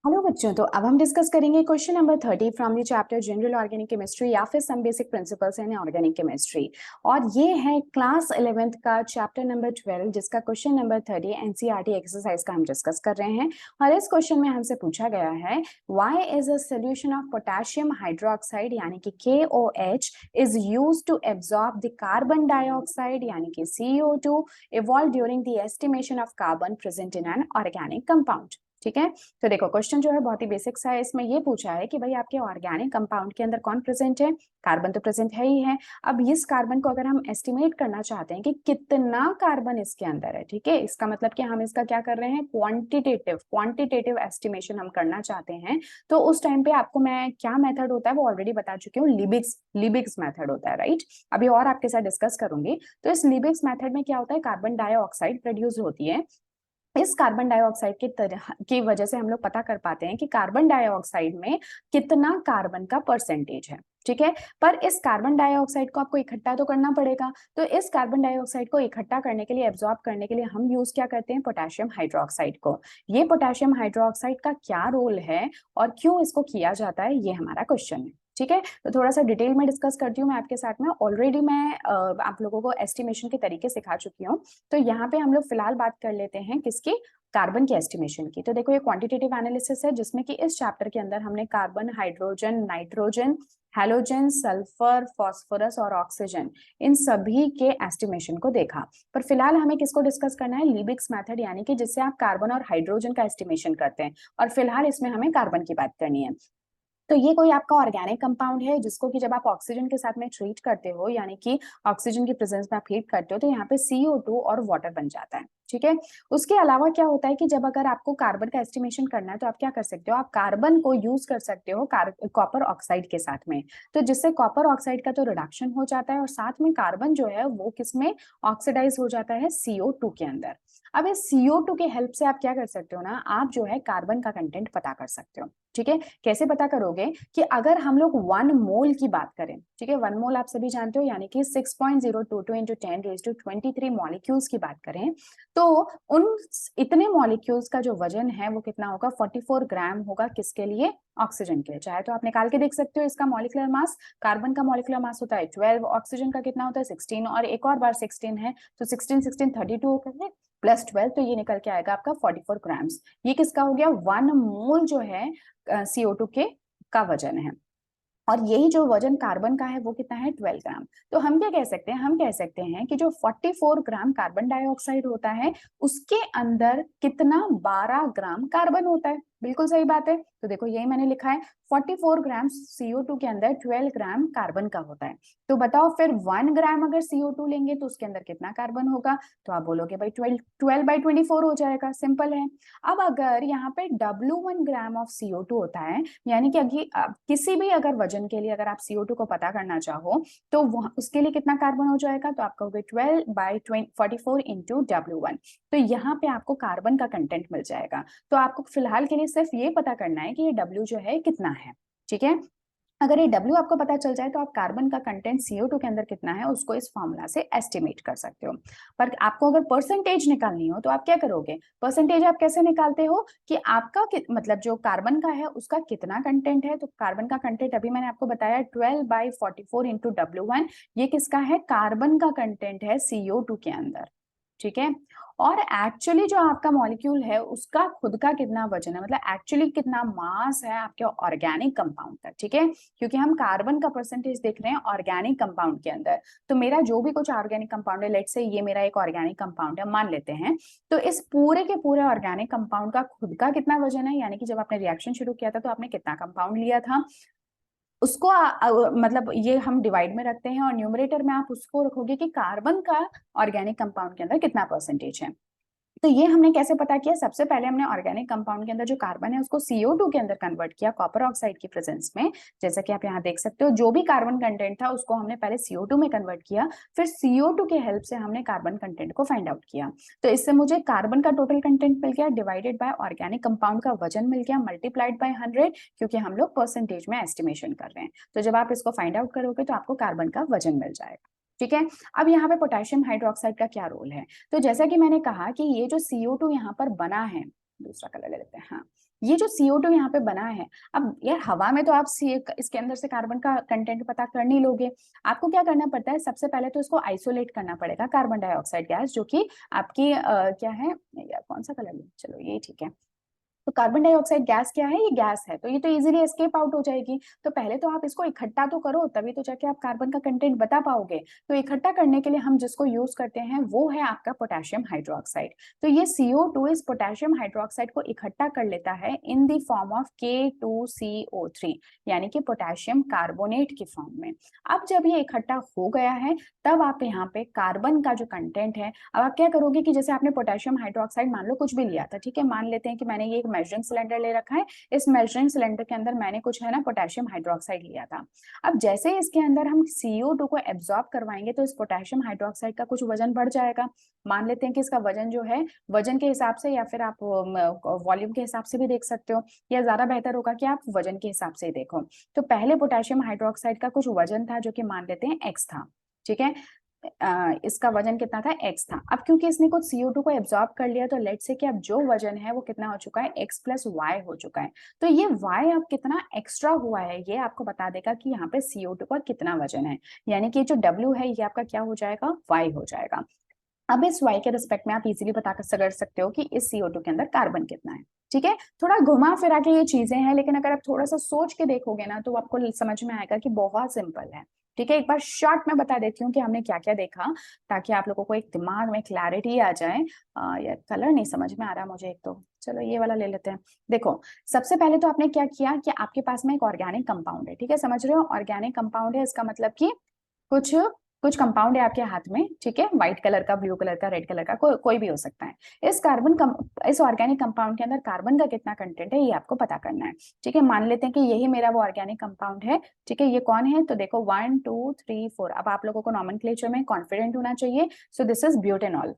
Hello बच्चों, तो अब हम डिस्कस करेंगे question number 30 from the chapter general organic chemistry या फिर some basic principles in organic chemistry. और ये है क्लास 11th का चैप्टर नंबर 12 जिसका क्वेश्चन नंबर 30 एनसीईआरटी एक्सरसाइज का हम डिस्कस कर रहे हैं। और इस क्वेश्चन में हमसे पूछा गया है why is a solution of potassium hydroxide यानी कि KOH is used to absorb the carbon dioxide यानी कि CO2 evolve during the estimation of carbon present in an organic compound. ठीक है, तो देखो क्वेश्चन जो है बहुत ही बेसिक सा है। इसमें ये पूछा है कि भाई आपके ऑर्गेनिक कंपाउंड के अंदर कौन प्रेजेंट है, कार्बन तो प्रेजेंट है ही है। अब इस कार्बन को अगर हम एस्टिमेट करना चाहते हैं कि कितना कार्बन इसके अंदर है, ठीक है, इसका मतलब कि हम इसका क्या कर रहे हैं, क्वांटिटेटिव एस्टिमेशन हम करना चाहते हैं। तो उस टाइम पे आपको मैं क्या मेथड होता है वो ऑलरेडी बता चुकी हूँ, लिबिग्स मेथड होता है, राइट। अभी और आपके साथ डिस्कस करूंगी। तो इस लिबिग्स मेथड में क्या होता है, कार्बन डाइऑक्साइड प्रोड्यूस होती है। इस कार्बन डाइऑक्साइड की वजह से हम लोग पता कर पाते हैं कि कार्बन डाइऑक्साइड में कितना कार्बन का परसेंटेज है, ठीक है। पर इस कार्बन डाइऑक्साइड को आपको इकट्ठा तो करना पड़ेगा। तो इस कार्बन डाइऑक्साइड को इकट्ठा करने के लिए, एब्जॉर्ब करने के लिए हम यूज क्या करते हैं, पोटेशियम हाइड्रोक्साइड को। ये पोटेशियम हाइड्रोक्साइड का क्या रोल है और क्यों इसको किया जाता है, ये हमारा क्वेश्चन है, ठीक है। तो थोड़ा सा डिटेल में डिस्कस करती हूँ मैं आपके साथ में। ऑलरेडी मैं आप लोगों को एस्टिमेशन के तरीके सिखा चुकी हूँ। तो यहाँ पे हम लोग फिलहाल बात कर लेते हैं किसकी, कार्बन की एस्टिमेशन की। तो देखो ये क्वांटिटेटिव एनालिसिस है जिसमें कि इस चैप्टर के अंदर हमने carbon, hydrogen, nitrogen, halogen, sulphur, phosphorus और ऑक्सीजन, इन सभी के एस्टिमेशन को देखा। पर फिलहाल हमें किसको डिस्कस करना है, लिबिग्स मेथड, यानी कि जिससे आप कार्बन और हाइड्रोजन का एस्टिमेशन करते हैं। और फिलहाल इसमें हमें कार्बन की बात करनी है। तो ये कोई आपका ऑर्गेनिक कंपाउंड है जिसको कि जब आप ऑक्सीजन के साथ में ट्रीट करते हो, यानी कि ऑक्सीजन की प्रेजेंस में आप हीट करते हो, तो यहाँ पे CO2 और वाटर बन जाता है, ठीक है। उसके अलावा क्या होता है कि जब अगर आपको कार्बन का एस्टिमेशन करना है तो आप क्या कर सकते हो, आप कार्बन को यूज कर सकते हो कॉपर ऑक्साइड के साथ में। तो जिससे कॉपर ऑक्साइड का तो रिडक्शन हो जाता है और साथ में कार्बन जो है वो किसमें ऑक्सीडाइज हो जाता है, CO2 के अंदर। अब इस CO2 के हेल्प से आप क्या कर सकते हो ना, आप जो है कार्बन का कंटेंट पता कर सकते हो, ठीक है। कैसे पता करोगे कि अगर हम लोग 1 मोल की बात करें, ठीक है, 1 मोल आप सभी जानते हो यानी कि 6.022 इंटू 10⁻23 मॉलिक्यूल्स की बात करें, तो उन इतने मॉलिक्यूल्स का जो वजन है वो कितना होगा, 44 ग्राम होगा। किसके लिए, ऑक्सीजन के लिए। चाहे तो आप निकाल के देख सकते हो इसका मॉलिक्यूलर मास। कार्बन का मॉलिक्यूलर मास होता है 12, ऑक्सीजन का कितना होता है 16, और एक और बार 16 है तो 16 16 32 होकर है प्लस 12, तो ये निकल के आएगा आपका 44 ग्राम्स। ये किसका हो गया, 1 मोल जो है CO2 का वजन है। और यही जो वजन कार्बन का है वो कितना है, 12 ग्राम। तो हम क्या कह सकते हैं, हम कह सकते हैं कि जो 44 ग्राम कार्बन डाइऑक्साइड होता है उसके अंदर कितना, 12 ग्राम कार्बन होता है। बिल्कुल सही बात है। तो देखो यही मैंने लिखा है, 44 ग्राम CO2 के अंदर 12 ग्राम कार्बन का होता है। तो बताओ फिर 1 ग्राम अगर CO2 लेंगे तो उसके अंदर कितना कार्बन होगा। तो आप बोलोगे भाई 12/24 हो जाएगा, सिंपल है। अब अगर यहाँ पे W1 ग्राम ऑफ CO2 होता है, यानी कि किसी भी अगर वजन के लिए अगर आप CO2 को पता करना चाहो तो उसके लिए कितना कार्बन हो जाएगा, तो आप कहोगे 12/44 इंटू W1। तो यहाँ पे आपको कार्बन का कंटेंट मिल जाएगा। तो आपको फिलहाल के लिए सिर्फ ये पता करना है कि ये W जो है कितना है, ठीक है। अगर ये W आपको पता चल जाए तो आप कार्बन का कंटेंट CO2 के अंदर कितना है उसको इस फॉर्मूला से एस्टिमेट कर सकते हो। पर आपको अगर परसेंटेज निकालनी हो तो आप क्या करोगे, परसेंटेज आप कैसे निकालते हो कि आपका मतलब जो कार्बन का है उसका कितना कंटेंट है। तो कार्बन का कंटेंट अभी मैंने आपको बताया 12/44 इंटू W1, ये किसका है, कार्बन का कंटेंट है CO2 के अंदर, ठीक है। और एक्चुअली जो आपका मॉलिक्यूल है उसका खुद का कितना वजन है, मतलब एक्चुअली कितना मास है आपके ऑर्गेनिक कंपाउंड का, ठीक है। क्योंकि हम कार्बन का परसेंटेज देख रहे हैं ऑर्गेनिक कंपाउंड के अंदर। तो मेरा जो भी कुछ ऑर्गेनिक कंपाउंड है, लेट्स से ये मेरा एक ऑर्गेनिक कंपाउंड है मान लेते हैं, तो इस पूरे के पूरे ऑर्गेनिक कंपाउंड का खुद का कितना वजन है, यानी कि जब आपने रिएक्शन शुरू किया था तो आपने कितना कंपाउंड लिया था उसको मतलब ये हम डिवाइड में रखते हैं और न्यूमरेटर में आप उसको रखोगे कि कार्बन का ऑर्गेनिक कंपाउंड के अंदर कितना परसेंटेज है। तो ये हमने कैसे पता किया, सबसे पहले हमने ऑर्गेनिक कंपाउंड के अंदर जो कार्बन है उसको CO2 के अंदर कन्वर्ट किया कॉपर ऑक्साइड की प्रेजेंस में। जैसा कि आप यहाँ देख सकते हो, जो भी कार्बन कंटेंट था उसको हमने पहले CO2 में कन्वर्ट किया, फिर CO2 के हेल्प से हमने कार्बन कंटेंट को फाइंड आउट किया। तो इससे मुझे कार्बन का टोटल कंटेंट मिल गया डिवाइडेड बाय ऑर्गेनिक कंपाउंड का वजन मिल गया मल्टीप्लाइड बाय 100, क्योंकि हम लोग परसेंटेज में एस्टिमेशन कर रहे हैं। तो जब आप इसको फाइंड आउट करोगे तो आपको कार्बन का वजन मिल जाएगा, ठीक है। अब यहाँ पे पोटेशियम हाइड्रोक्साइड का क्या रोल है, तो जैसा कि मैंने कहा कि ये जो CO2 यहाँ पर बना है, दूसरा कलर ले लेते हैं। हाँ, ये जो CO2 यहाँ पे बना है, अब यार हवा में तो आप इसके अंदर से कार्बन का कंटेंट पता कर नहीं लोगे। आपको क्या करना पड़ता है, सबसे पहले तो इसको आइसोलेट करना पड़ेगा, कार्बन डाइऑक्साइड गैस, जो कि आपकी क्या है यार, कौन सा कलर लूं, चलो ये ठीक है। तो कार्बन डाइऑक्साइड गैस क्या है, ये गैस है, तो ये तो इजीली एस्केप आउट हो जाएगी। तो पहले तो आप इसको इकट्ठा तो करो, तभी तो जाके आप कार्बन का कंटेंट बता पाओगे। तो इकट्ठा करने के लिए हम जिसको यूज करते हैं वो है आपका पोटेशियम हाइड्रोक्साइड। तो ये CO2 इस पोटेशियम हाइड्रोक्साइड को इकट्ठा कर लेता है in the form of K2CO3, यानी कि पोटेशियम कार्बोनेट की फॉर्म में। अब जब ये इकट्ठा हो गया है, तब आप यहाँ पे कार्बन का जो कंटेंट है, अब आप क्या करोगे कि जैसे आपने पोटेशियम हाइड्रोक्साइड मान लो कुछ भी लिया था, ठीक है, मान लेते हैं कि मैंने ये एक मेजरिंग सिलेंडर ले रखा है, इस मेजरिंग सिलेंडर के अंदर मैंने कुछ है ना पोटेशियम हाइड्रोक्साइड लिया था। अब जैसे इसके अंदर हम CO2 को एब्जॉर्ब करवाएंगे, तो इस पोटेशियम हाइड्रोक्साइड का कुछ वजन बढ़ जाएगा। मान लेते हैं कि इसका वजन जो है, वजन के हिसाब से या फिर आप वॉल्यूम के हिसाब से भी देख सकते हो, या ज्यादा बेहतर होगा कि आप वजन के हिसाब से ही देखो। तो पहले पोटेशियम हाइड्रोक्साइड का कुछ वजन था, जो कि मान लेते हैं X था, ठीक है। इसका वजन कितना था, X था। अब क्योंकि इसने कुछ CO2 को एब्जॉर्ब कर लिया, तो लेट्स से कि अब जो वजन है वो कितना हो चुका है, X प्लस Y हो चुका है। तो ये Y अब कितना एक्स्ट्रा हुआ है, ये आपको बता देगा कि यहाँ पे CO2 का कितना वजन है, यानी कि जो W है ये आपका क्या हो जाएगा, Y हो जाएगा। अब इस Y के रिस्पेक्ट में आप इजीली पता कर सकते हो कि इस CO2 के अंदर कार्बन कितना है, ठीक है। थोड़ा घुमा फिरा के ये चीजें हैं, लेकिन अगर आप थोड़ा सा सोच के देखोगे ना, तो आपको समझ में आएगा कि बहुत सिंपल है, ठीक है। एक बार शॉर्ट में बता देती हूँ कि हमने क्या क्या देखा, ताकि आप लोगों को एक दिमाग में क्लैरिटी आ जाए। यार कलर नहीं समझ में आ रहा मुझे, एक तो चलो ये वाला ले लेते हैं। देखो, सबसे पहले तो आपने क्या किया कि आपके पास में एक ऑर्गेनिक कंपाउंड है, ठीक है, समझ रहे हो, ऑर्गेनिक कंपाउंड है, इसका मतलब कि कुछ कुछ कंपाउंड है आपके हाथ में, ठीक है, व्हाइट कलर का, ब्लू कलर का, रेड कलर का, कोई भी हो सकता है। इस ऑर्गेनिक कंपाउंड के अंदर कार्बन का कितना कंटेंट है, ये आपको पता करना है, ठीक है। मान लेते हैं कि यही मेरा वो ऑर्गेनिक कंपाउंड है, ठीक है। ये कौन है, तो देखो 1 2 3 4। अब आप लोगों को नॉमेनक्लेचर में कॉन्फिडेंट होना चाहिए। So this is butanol.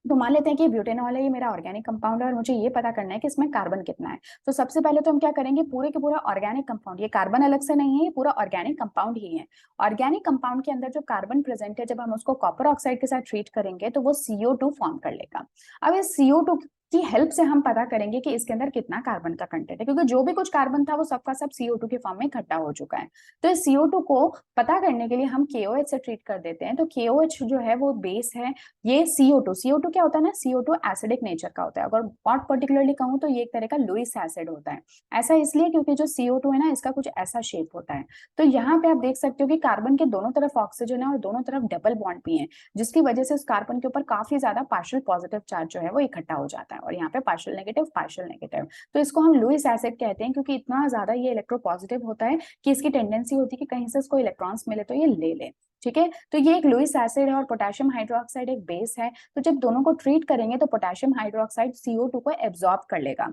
तो मान लेते हैं कि ब्यूटेनॉल है, ये मेरा ऑर्गेनिक कंपाउंड है, और मुझे ये पता करना है कि इसमें कार्बन कितना है। तो सबसे पहले तो हम क्या करेंगे, पूरे के पूरा ऑर्गेनिक कंपाउंड, ये कार्बन अलग से नहीं है, ये पूरा ऑर्गेनिक कंपाउंड ही है। ऑर्गेनिक कंपाउंड के अंदर जो कार्बन प्रेजेंट है, जब हम उसको कॉपर ऑक्साइड के साथ ट्रीट करेंगे, तो वो CO2 फॉर्म कर लेगा। अब इस CO2 की हेल्प से हम पता करेंगे कि इसके अंदर कितना कार्बन का कंटेंट है, क्योंकि जो भी कुछ कार्बन था वो सबका सब CO2 के फॉर्म में इकट्ठा हो चुका है। तो इस CO2 को पता करने के लिए हम KOH से ट्रीट कर देते हैं। तो KOH जो है वो बेस है, ये CO2 क्या होता है ना, CO2 एसिडिक नेचर का होता है। अगर और पर्टिकुलरली कहूँ तो ये एक तरह का लुईस एसिड होता है। ऐसा इसलिए क्योंकि जो CO2 है ना, इसका कुछ ऐसा शेप होता है। तो यहाँ पे आप देख सकते हो कि कार्बन के दोनों तरफ ऑक्सीजन है और दोनों तरफ डबल बॉन्ड भी है, जिसकी वजह से उस कार्बन के ऊपर काफी ज्यादा पार्शियल पॉजिटिव चार्ज जो है वो इकट्ठा हो जाता है, और यहाँ पे पार्शियल नेगेटिव। तो इसको हम लुईस एसिड कहते हैं, क्योंकि इतना ज्यादा ये इलेक्ट्रो पॉजिटिव होता है कि इसकी टेंडेंसी होती है कि कहीं से इसको इलेक्ट्रॉन्स मिले तो ये ले ले, ठीक है। तो ये एक लुईस एसिड है और पोटेशियम हाइड्रोक्साइड एक बेस है। तो जब दोनों को ट्रीट करेंगे तो पोटेशियम हाइड्रोक्साइड CO2 को एब्जॉर्ब कर लेगा।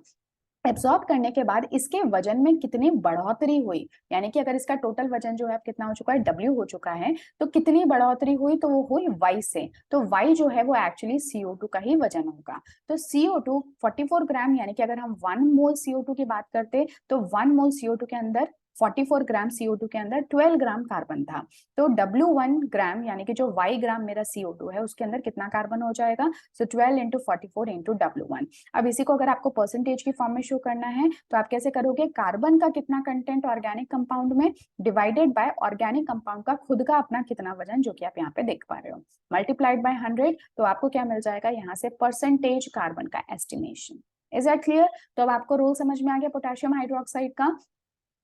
एब्जॉर्ब करने के बाद इसके वजन में कितनी बढ़ोतरी हुई, यानी कि अगर इसका टोटल वजन जो है कितना हो चुका है, W हो चुका है, तो कितनी बढ़ोतरी हुई, तो वो हुई Y से। तो Y जो है वो एक्चुअली CO2 का ही वजन होगा। तो CO2 44 ग्राम, यानी कि अगर हम 1 मोल CO2 की बात करते, तो 1 मोल CO2 के अंदर 44 ग्राम CO2 के अंदर 12 ग्राम कार्बन था। तो W1 ग्राम, यानी कि जो Y ग्राम मेरा CO2 है, उसके अंदर कितना कार्बन हो जाएगा, सो 12 इंटू 44 इंटू W1। अब इसी को अगर आपको परसेंटेज की फॉर्म में शो करना है, तो आप कैसे करोगे, कार्बन का कितना कंटेंट ऑर्गेनिक कंपाउंड में डिवाइडेड बाय ऑर्गेनिक कंपाउंड का खुद का अपना कितना वजन, जो कि आप यहाँ पे देख पा रहे हो, मल्टीप्लाइड बाय 100। तो आपको क्या मिल जाएगा, यहाँ से परसेंटेज कार्बन का एस्टिमेशन। Is that clear? तो अब आपको रोल समझ में आ गया पोटेशियम हाइड्रोक्साइड का।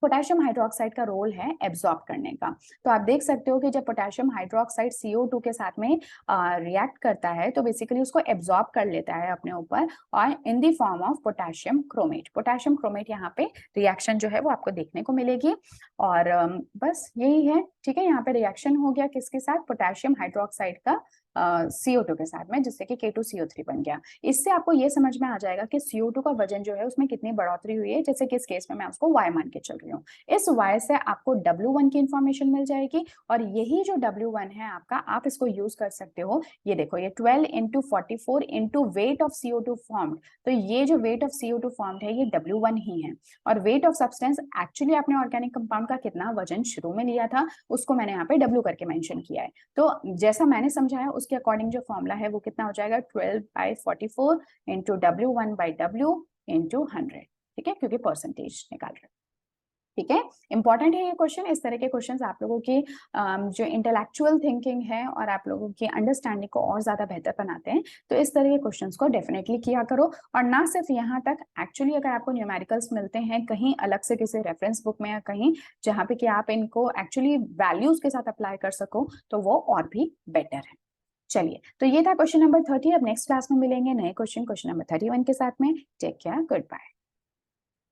पोटेशियम हाइड्रोक्साइड का रोल है एब्जॉर्ब करने का। तो आप देख सकते हो कि जब पोटेशियम हाइड्रोक्साइड CO2 के साथ में रिएक्ट करता है, तो बेसिकली उसको एब्जॉर्ब कर लेता है अपने ऊपर, और in the form of potassium chromate. Potassium chromate यहाँ पे रिएक्शन जो है वो आपको देखने को मिलेगी। और बस यही है, ठीक है। यहाँ पे रिएक्शन हो गया किसके साथ, पोटेशियम हाइड्रोक्साइड का CO2 के साथ में, जिससे कि K2CO3 बन गया। इससे आपको ये समझ में आ जाएगा कि CO2 का वजन जो है उसमें कितनी बढ़ोतरी हुई है, जैसे कि इस केस में मैं उसको Y मान के चल रही हूँ। इस Y से आपको W1 की इंफॉर्मेशन मिल जाएगी, और यही जो W1 है आपका, आप इसको यूज कर सकते हो। ये देखो, ये 12 into 44 into weight of CO2 formed. तो ये जो वेट ऑफ CO2 फॉर्म्ड है, ये W1 ही है। और वेट ऑफ सब्सटेंस, एक्चुअली आपने ऑर्गेनिक कंपाउंड का कितना वजन शुरू में लिया था, उसको मैंने यहाँ पे W करके मेंशन किया है। तो जैसा मैंने समझाया उसके अकॉर्डिंग जो फॉर्मूला है वो कितना हो जाएगा 12/44 इंटू W1/W इंटू 100, ठीक है, क्योंकि परसेंटेज निकाल रहे हैं। ठीक है, इंपॉर्टेंट है ये क्वेश्चन। इस तरह के क्वेश्चंस आप लोगों की जो इंटेलेक्चुअल थिंकिंग है और आप लोगों की अंडरस्टैंडिंग को और ज्यादा बेहतर बनाते हैं, तो इस तरह के क्वेश्चंस को डेफिनेटली किया करो। और ना सिर्फ यहाँ तक, एक्चुअली अगर आपको न्यूमेरिकल्स मिलते हैं कहीं अलग से किसी रेफरेंस बुक में या कहीं जहाँ पे कि आप इनको एक्चुअली वैल्यूज के साथ अप्लाई कर सको, तो वो और भी बेटर है। चलिए, तो ये था क्वेश्चन नंबर 30। अब नेक्स्ट क्लास में मिलेंगे नए क्वेश्चन नंबर 31 के साथ में। Take care, good bye.